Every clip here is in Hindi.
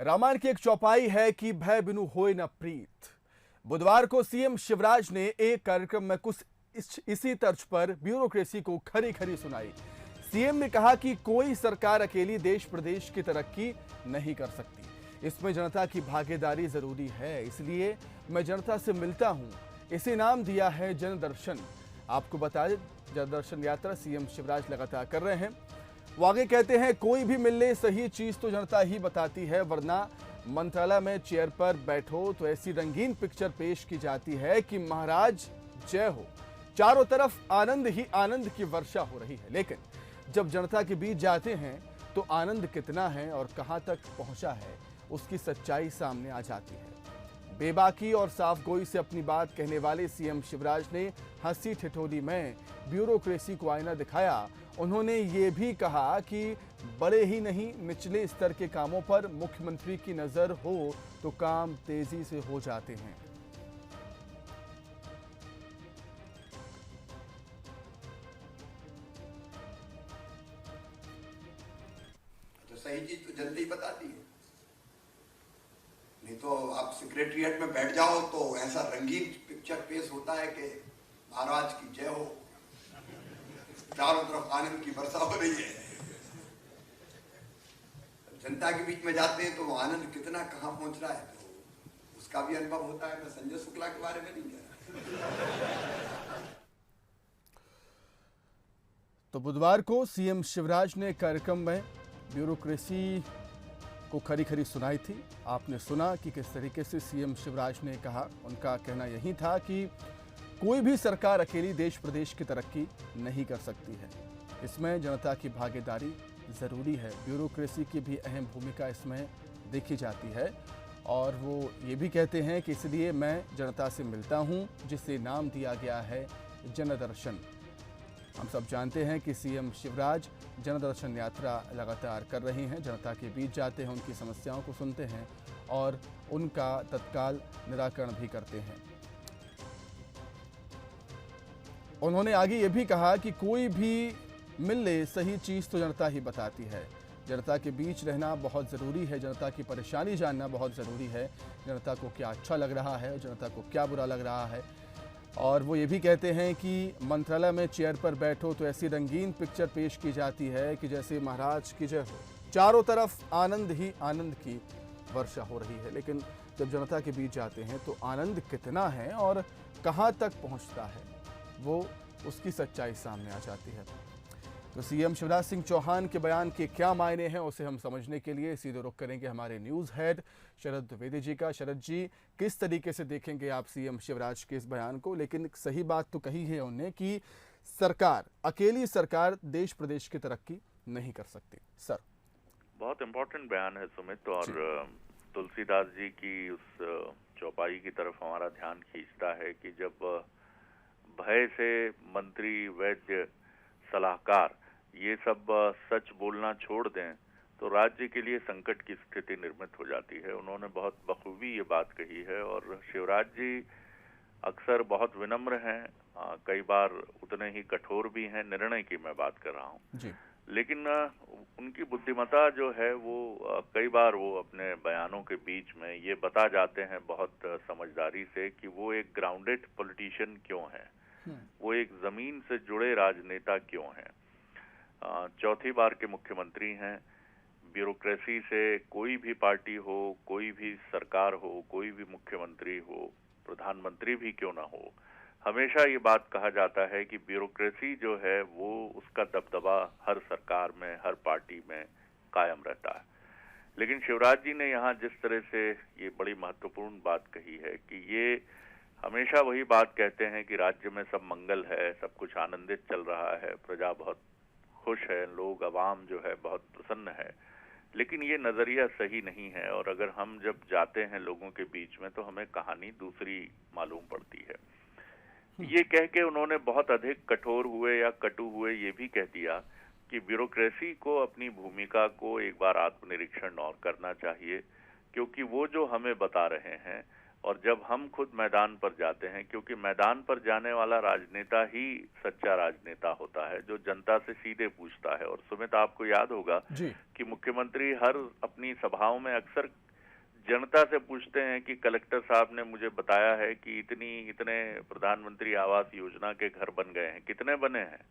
रामायण की एक चौपाई है कि भय बिनु होए न प्रीत। बुधवार को सीएम शिवराज ने एक कार्यक्रम में कुछ इसी तर्ज पर ब्यूरोक्रेसी को खरी खरी सुनाई। सीएम ने कहा कि कोई सरकार अकेली देश प्रदेश की तरक्की नहीं कर सकती, इसमें जनता की भागीदारी जरूरी है, इसलिए मैं जनता से मिलता हूं। इसे नाम दिया है जनदर्शन। आपको बता दें, जनदर्शन यात्रा सीएम शिवराज लगातार कर रहे हैं। वो आगे कहते हैं, कोई भी मिलने सही चीज तो जनता ही बताती है, वरना मंत्रालय में चेयर पर बैठो तो ऐसी रंगीन पिक्चर पेश की जाती है कि महाराज जय हो, चारों तरफ आनंद ही आनंद की वर्षा हो रही है। लेकिन जब जनता के बीच जाते हैं तो आनंद कितना है और कहां तक पहुंचा है, उसकी सच्चाई सामने आ जाती है। बेबाकी और साफगोई से अपनी बात कहने वाले सीएम शिवराज ने हंसी ठिठोली में ब्यूरोक्रेसी को आईना दिखाया। उन्होंने ये भी कहा कि बड़े ही नहीं, निचले स्तर के कामों पर मुख्यमंत्री की नजर हो तो काम तेजी से हो जाते हैं। तो सही चीज तो जनता ही बताती है, नहीं तो आप सेक्रेटरिएट में बैठ जाओ तो ऐसा रंगीन पिक्चर पेश होता है कि महाराज की जय हो, चारों तरफ आनंद की वर्षा हो रही है। जनता के बीच में जाते हैं तो वो आनंद कितना कहाँ पहुंच रहा है, तो उसका भी अनुभव होता है। मैं संजय शुक्ला के बारे में नहीं कह रहा। तो बुधवार को सीएम शिवराज ने कार्यक्रम में ब्यूरोक्रेसी को खरी खरी सुनाई थी। आपने सुना कि किस तरीके से सीएम शिवराज ने कहा। उनका कहना यही था कि कोई भी सरकार अकेली देश प्रदेश की तरक्की नहीं कर सकती है, इसमें जनता की भागीदारी ज़रूरी है। ब्यूरोक्रेसी की भी अहम भूमिका इसमें देखी जाती है और वो ये भी कहते हैं कि इसलिए मैं जनता से मिलता हूँ, जिसे नाम दिया गया है जनदर्शन। हम सब जानते हैं कि सीएम शिवराज जनदर्शन यात्रा लगातार कर रही हैं, जनता के बीच जाते हैं, उनकी समस्याओं को सुनते हैं और उनका तत्काल निराकरण भी करते हैं। उन्होंने आगे ये भी कहा कि कोई भी मिलने सही चीज़ तो जनता ही बताती है, जनता के बीच रहना बहुत ज़रूरी है, जनता की परेशानी जानना बहुत ज़रूरी है, जनता को क्या अच्छा लग रहा है, जनता को क्या बुरा लग रहा है। और वो ये भी कहते हैं कि मंत्रालय में चेयर पर बैठो तो ऐसी रंगीन पिक्चर पेश की जाती है कि जैसे महाराज की जय हो, चारों तरफ आनंद ही आनंद की वर्षा हो रही है। लेकिन जब जनता के बीच जाते हैं तो आनंद कितना है और कहाँ तक पहुँचता है, वो उसकी सच्चाई सामने आ जाती है। तो सीएम शिवराज सिंह चौहान के बयान के क्या मायने हैं, उसे हम समझने के लिए सीधे रुख करेंगे हमारे न्यूज़ हेड शरद द्विवेदी जी का। शरद जी, किस तरीके से देखेंगे आप सीएम शिवराज के इस बयान को? लेकिन सही बात तो कही है उन्होंने कि सरकार, अकेली सरकार देश प्रदेश की तरक्की नहीं कर सकती। सर, बहुत इम्पोर्टेंट बयान है सुमित, और तुलसीदास जी की उस चौपाई की तरफ हमारा ध्यान खींचता है कि जब भय से मंत्री, वैद्य, सलाहकार ये सब सच बोलना छोड़ दें तो राज्य के लिए संकट की स्थिति निर्मित हो जाती है। उन्होंने बहुत बखूबी ये बात कही है। और शिवराज जी अक्सर बहुत विनम्र हैं, कई बार उतने ही कठोर भी हैं। निर्णय की मैं बात कर रहा हूँ, लेकिन उनकी बुद्धिमत्ता जो है वो कई बार वो अपने बयानों के बीच में ये बता जाते हैं बहुत समझदारी से कि वो एक ग्राउंडेड पॉलिटिशियन क्यों है, वो एक जमीन से जुड़े राजनेता क्यों हैं। चौथी बार के मुख्यमंत्री हैं। ब्यूरोक्रेसी से कोई भी पार्टी हो, कोई भी सरकार हो, कोई भी मुख्यमंत्री हो, प्रधानमंत्री भी क्यों ना हो, हमेशा ये बात कहा जाता है कि ब्यूरोक्रेसी जो है वो उसका दबदबा हर सरकार में, हर पार्टी में कायम रहता है। लेकिन शिवराज जी ने यहाँ जिस तरह से ये बड़ी महत्वपूर्ण बात कही है कि ये हमेशा वही बात कहते हैं कि राज्य में सब मंगल है, सब कुछ आनंदित चल रहा है, प्रजा बहुत खुश है, लोग, अवाम जो है बहुत प्रसन्न है। लेकिन ये नजरिया सही नहीं है, और अगर हम जब जाते हैं लोगों के बीच में तो हमें कहानी दूसरी मालूम पड़ती है। ये कह के उन्होंने बहुत अधिक कठोर हुए या कटु हुए ये भी कह दिया कि ब्यूरोक्रेसी को अपनी भूमिका को एक बार आत्मनिरीक्षण और करना चाहिए, क्योंकि वो जो हमें बता रहे हैं और जब हम खुद मैदान पर जाते हैं, क्योंकि मैदान पर जाने वाला राजनेता ही सच्चा राजनेता होता है जो जनता से सीधे पूछता है। और सुमित, आपको याद होगा कि मुख्यमंत्री हर अपनी सभाओं में अक्सर जनता से पूछते हैं कि कलेक्टर साहब ने मुझे बताया है कि इतने प्रधानमंत्री आवास योजना के घर बन गए हैं, कितने बने हैं?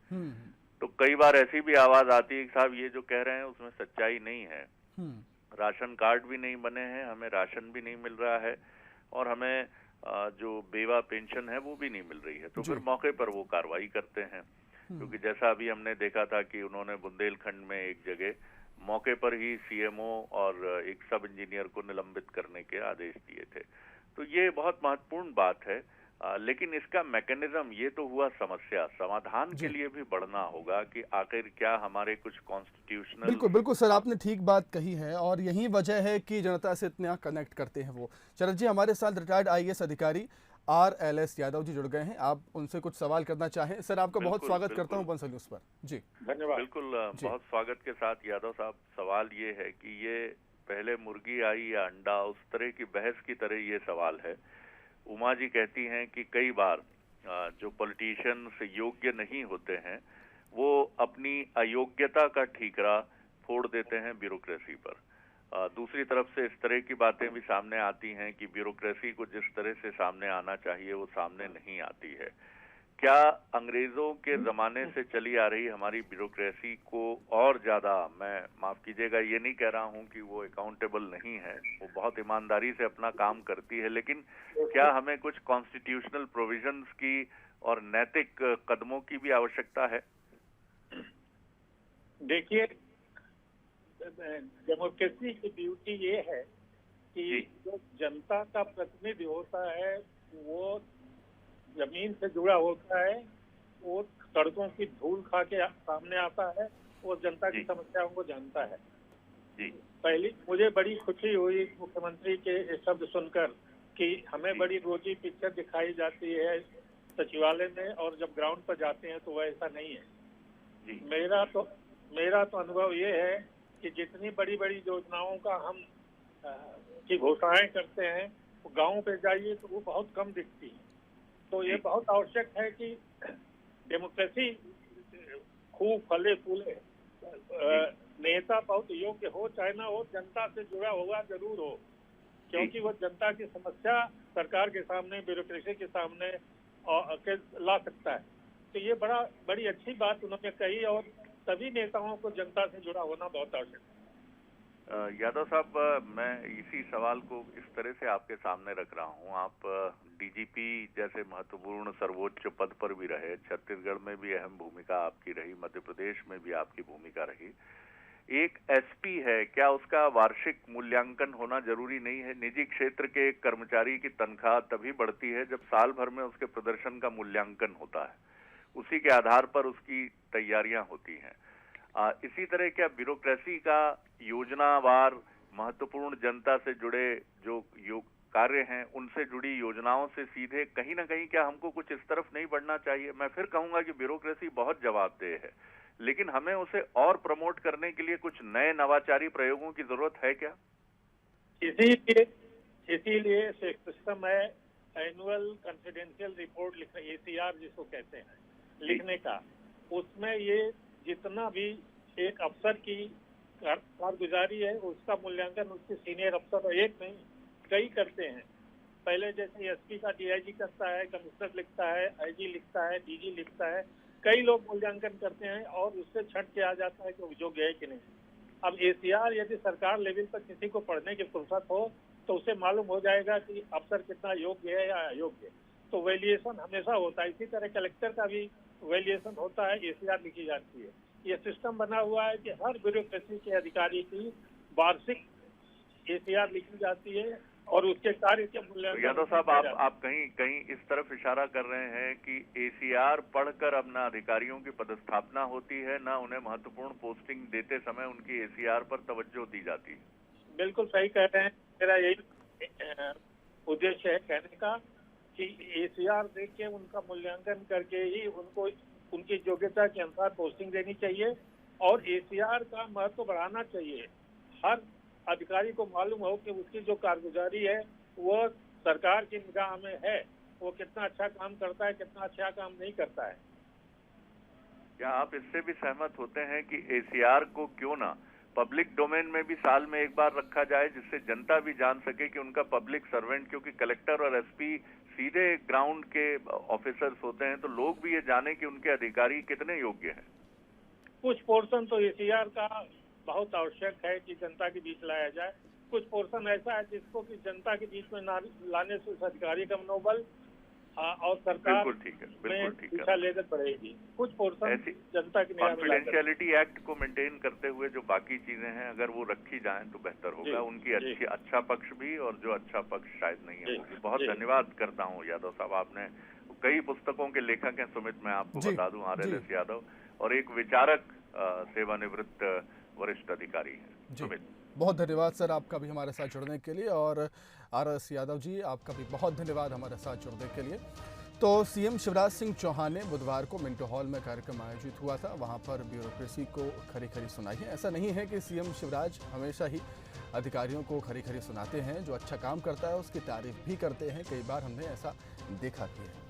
तो कई बार ऐसी भी आवाज आती है कि साहब ये जो कह रहे हैं उसमें सच्चाई नहीं है, राशन कार्ड भी नहीं बने हैं, हमें राशन भी नहीं मिल रहा है और हमें जो बेवा पेंशन है वो भी नहीं मिल रही है। तो फिर मौके पर वो कार्रवाई करते हैं, क्योंकि जैसा अभी हमने देखा था कि उन्होंने बुंदेलखंड में एक जगह मौके पर ही सीएमओ और एक सब इंजीनियर को निलंबित करने के आदेश दिए थे। तो ये बहुत महत्वपूर्ण बात है, लेकिन इसका मैकेनिज्म ये तो हुआ समस्या, समाधान के लिए भी बढ़ना होगा कि आखिर क्या हमारे कुछ कॉन्स्टिट्यूशनल। बिल्कुल बिल्कुल सर, आपने ठीक बात कही है और यही वजह है कि जनता से इतना कनेक्ट करते हैं वो। चरण जी, हमारे साथ रिटायर्ड आईएएस अधिकारी RLS यादव जी जुड़ गए हैं, आप उनसे कुछ सवाल करना चाहें? सर आपका बहुत स्वागत करता हूं बंसल न्यूज़ पर। जी धन्यवाद। बिल्कुल, बहुत स्वागत के साथ यादव साहब, सवाल ये है कि ये पहले मुर्गी आई या अंडा, उस तरह की बहस की तरह ये सवाल है। उमा जी कहती हैं कि कई बार जो पॉलिटिशियंस योग्य नहीं होते हैं वो अपनी अयोग्यता का ठीकरा फोड़ देते हैं ब्यूरोक्रेसी पर। दूसरी तरफ से इस तरह की बातें भी सामने आती हैं कि ब्यूरोक्रेसी को जिस तरह से सामने आना चाहिए वो सामने नहीं आती है। क्या अंग्रेजों के जमाने से चली आ रही हमारी ब्यूरोक्रेसी को और ज्यादा, मैं माफ कीजिएगा ये नहीं कह रहा हूं कि वो अकाउंटेबल नहीं है, वो बहुत ईमानदारी से अपना काम करती है, लेकिन क्या हमें कुछ कॉन्स्टिट्यूशनल प्रोविजंस की और नैतिक कदमों की भी आवश्यकता है? देखिए, डेमोक्रेसी की ब्यूटी ये है कि जो जनता का प्रतिनिधि होता है वो जमीन से जुड़ा होता है, वो सड़कों की धूल खा के सामने आता है, वो जनता की समस्याओं को जानता है। पहली मुझे बड़ी खुशी हुई मुख्यमंत्री के शब्द सुनकर कि हमें बड़ी रोजी पिक्चर दिखाई जाती है सचिवालय में और जब ग्राउंड पर जाते हैं तो वैसा नहीं है। मेरा तो अनुभव ये है कि जितनी बड़ी बड़ी योजनाओं का हम की घोषणाएं करते हैं वो गाँव पे जाइए तो वो बहुत कम दिखती है। तो ये बहुत आवश्यक है कि डेमोक्रेसी खूब फले फूले, नेता बहुत योग्य हो, चाहे ना हो, जनता से जुड़ा हुआ जरूर हो, क्योंकि वो जनता की समस्या सरकार के सामने, ब्यूरोक्रेसी के सामने ला सकता है। तो ये बड़ी अच्छी बात उन्होंने कही और सभी नेताओं को जनता से जुड़ा होना बहुत आवश्यक है। यादव साहब, मैं इसी सवाल को इस तरह से आपके सामने रख रहा हूं। आप डीजीपी जैसे महत्वपूर्ण सर्वोच्च पद पर भी रहे, छत्तीसगढ़ में भी अहम भूमिका आपकी रही, मध्य प्रदेश में भी आपकी भूमिका रही। एक एसपी है, क्या उसका वार्षिक मूल्यांकन होना जरूरी नहीं है? निजी क्षेत्र के एक कर्मचारी की तनख्वाह तभी बढ़ती है जब साल भर में उसके प्रदर्शन का मूल्यांकन होता है, उसी के आधार पर उसकी तैयारियां होती हैं। इसी तरह क्या ब्यूरोक्रेसी का योजनावार महत्वपूर्ण जनता से जुड़े जो कार्य हैं उनसे जुड़ी योजनाओं से सीधे कहीं ना कहीं क्या हमको कुछ इस तरफ नहीं बढ़ना चाहिए? मैं फिर कहूंगा कि ब्यूरोक्रेसी बहुत जवाबदेह है, लेकिन हमें उसे और प्रमोट करने के लिए कुछ नए नवाचारी प्रयोगों की जरूरत है क्या? इसीलिए सिस्टम है एनुअल कॉन्फिडेंशियल रिपोर्ट लिखना, ACR जिसको कहते हैं, लिखने का। उसमें ये जितना भी एक अफसर की कारगुजारी है उसका मूल्यांकन उसके सीनियर अफसर एक नहीं कई करते हैं। पहले जैसे SP का DIG करता है, कमिश्नर लिखता है, IG लिखता है, DG लिखता है, कई लोग मूल्यांकन करते हैं और उससे छट के आ जाता है कि योग्य है कि नहीं। अब ACR यदि सरकार लेवल पर किसी को पढ़ने की फुर्सत हो तो उसे मालूम हो जाएगा कि अफसर कितना योग्य है या अयोग्य। तो वैल्यूएशन हमेशा होता है। इसी तरह कलेक्टर का भी वैल्यूएशन होता है, ACR लिखी जाती है। ये सिस्टम बना हुआ है कि हर ब्यूरोक्रेसी के अधिकारी की वार्षिक ACR लिखी जाती है और उसके कार्य के मूल्यांकन। यादव साहब, आप कहीं इस तरफ इशारा कर रहे हैं कि ACR पढ़कर अब ना अधिकारियों की पदस्थापना होती है, ना उन्हें महत्वपूर्ण पोस्टिंग देते समय उनकी ACR पर तवज्जो दी जाती है। बिल्कुल सही कह रहे हैं। मेरा यही उद्देश्य है कहने का कि ACR देख के उनका मूल्यांकन करके ही उनको उनकी योग्यता के अनुसार पोस्टिंग देनी चाहिए और ACR का महत्व बढ़ाना चाहिए। हर अधिकारी को मालूम हो कि उसकी जो कारगुजारी है वो सरकार की निगाह में है, वो कितना अच्छा काम करता है, कितना अच्छा काम नहीं करता है। क्या आप इससे भी सहमत होते हैं कि ACR को क्यों ना पब्लिक डोमेन में भी साल में एक बार रखा जाए, जिससे जनता भी जान सके कि उनका पब्लिक सर्वेंट, क्योंकि कलेक्टर और एसपी सीधे ग्राउंड के ऑफिसर्स होते हैं, तो लोग भी ये जाने कि उनके अधिकारी कितने योग्य हैं। कुछ पोर्शन तो एसीआर का बहुत आवश्यक है कि जनता के बीच लाया जाए, कुछ पोर्शन ऐसा है जिसको कि जनता के बीच में लाने से उस अधिकारी का मनोबल और सरकार में दिशा लेकर बढ़ेगी। कुछ पोर्शन जनता की कॉन्फिडेंशियलिटी एक्ट को मेंटेन करते हुए जो बाकी चीजें हैं अगर वो रखी जाएं तो बेहतर होगा। उनकी अच्छा पक्ष भी और जो अच्छा पक्ष शायद नहीं है होगी। बहुत धन्यवाद करता हूँ यादव साहब, आपने कई पुस्तकों के लेखक हैं सुमित, मैं आपको बता दूं, RLS यादव, और एक विचारक सेवानिवृत्त वरिष्ठ अधिकारी हैं सुमित। बहुत धन्यवाद सर आपका भी हमारे साथ जुड़ने के लिए, और RLS यादव जी आपका भी बहुत धन्यवाद हमारे साथ जुड़ने के लिए। तो सीएम शिवराज सिंह चौहान ने बुधवार को मिंटो हॉल में कार्यक्रम आयोजित हुआ था, वहां पर ब्यूरोक्रेसी को खरी खरी सुनाई है। ऐसा नहीं है कि सीएम शिवराज हमेशा ही अधिकारियों को खरी खरी सुनाते हैं, जो अच्छा काम करता है उसकी तारीफ भी करते हैं, कई बार हमने ऐसा देखा भी है।